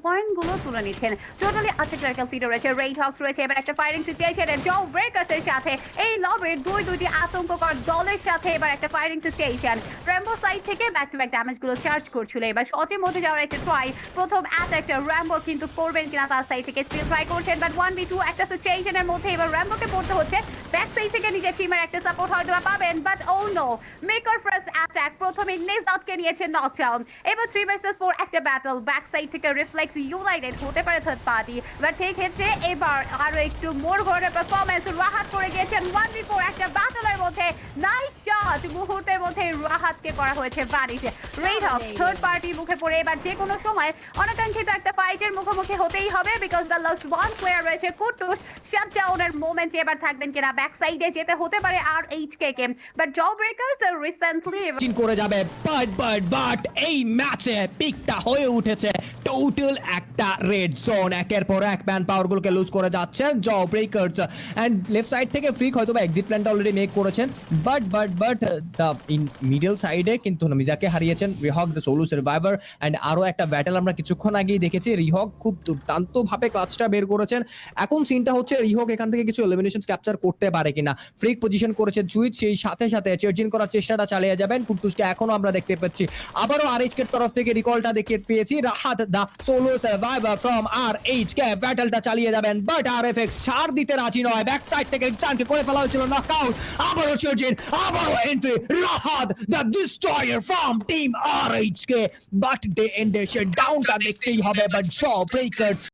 Point গুলো তুলে নিচ্ছেন। টোটালি আর্টিফিশিয়াল ফিড রয়েছে, রেড হক্স রয়েছে, এবার একটা ফায়ারিং সিচুয়েশন জ ব্রেকার্সের সাথে এই লবের দুইটি আতঙ্ককর দলের সাথে এবার একটা ফায়ারিং সিচুয়েশন। র্যাম্বো সাইড থেকে ব্যাক টু ব্যাক ড্যামেজ গুলো চার্জ করছিল, এবার শটের মধ্যে যাওয়ার একটা ট্রাই, প্রথম অ্যাটাকটা র্যাম্বো কিন্তু করবেন কিনা তার সাইড থেকে স্টিল ট্রাই করছেন, বাট 1v2 একটা সিচুয়েশনের মধ্যে এবার র্যাম্বোকে পড়তে হচ্ছে। ব্যাক সাইড থেকে নিজের টিমের একটা সাপোর্ট হয়তো পাবেন, but oh no, maker first attack প্রথমে নেজাতকে নিয়েছেন নকডাউন। এবার 3 vs 4 একটা ব্যাটল, ব্যাক সাইড থেকে রিফ্লেক্স ইউনাইটেড হতে পারে থার্ড পার্টি, বাট সেই ক্ষেত্রে এবার আরো একটু মোর ঘরে পারফরমেন্স রাহাত করে গিয়েছেন 1v4 একটা ব্যাটলের মধ্যে। নাইস শট, মুহূর্তের মধ্যে রাহাতকে করা হয়েছে বাড়িতে। রেড হক থার্ড পার্টির মুখে পড়ে এবার যে কোনো সময় অনাকাঙ্ক্ষিত একটা ফাইটের মুখোমুখি হতেই হবে, because the last one player রয়েছে কুটুস। শাটডাউনের মোমেন্টে এবার থাকবেন কিনা, ব্যাক সাইডে যেতে হতে পারে আর এইচকে কে, বাট জ ব্রেকার্স রিসেন্টলি চিন করে যাবে, বাট এই ম্যাচে পিকটা হয়ে উঠেছে টোটাল একটা রেড জোন। একের পর এক ম্যান পাওয়ার গুলোকে লুজ করে যাচ্ছে জ ব্রেকার্স। এন্ড লেফট সাইড থেকে ফ্রিক হয়তো বা এক্সিট প্ল্যানটা অলরেডি মেক করেছেন, বাট দ্য ইন মিডল সাইডে কিন্তু নমিজাকে হারিয়েছেন রিহক দ্য সোলো সার্ভাইভার। এন্ড আরো একটা ব্যাটেল আমরা কিছুক্ষণ আগেই দেখেছি, রিহক খুব দুর্দান্ত ভাবে ক্লাচটা বের করেছেন। এখন সিনটা হচ্ছে রিহক এখান থেকে কিছু এলিমিনেশন ক্যাপচার করতে পারে কিনা। ফ্রিক পজিশন করেছে জুইট, সেই সাথে সাথে চার্জিং করার চেষ্টাটা চালিয়ে যাবেন কুটুসকে, এখনো আমরা দেখতে পাচ্ছি। আবারও আরএইচকে এর তরফ থেকে রিকলটা দেখতে পেয়েছি, রাহাত দা সোলো সার্ভাইভার ফ্রম আরএইচকে ব্যাটেলটা চালিয়ে যাবেন, বাট আরএফএক্স ছাড় দিতে রাজি নয়। ব্যাক সাইড থেকে এক্সানকে করে ফেলা হয়েছিল নকআউট, আবারও চার্জিং, আবারও entry, Rahat the destroyer from team RHK, but day end শাটডাউনটা দেখতেই হবে। বাট জ ব্রেকার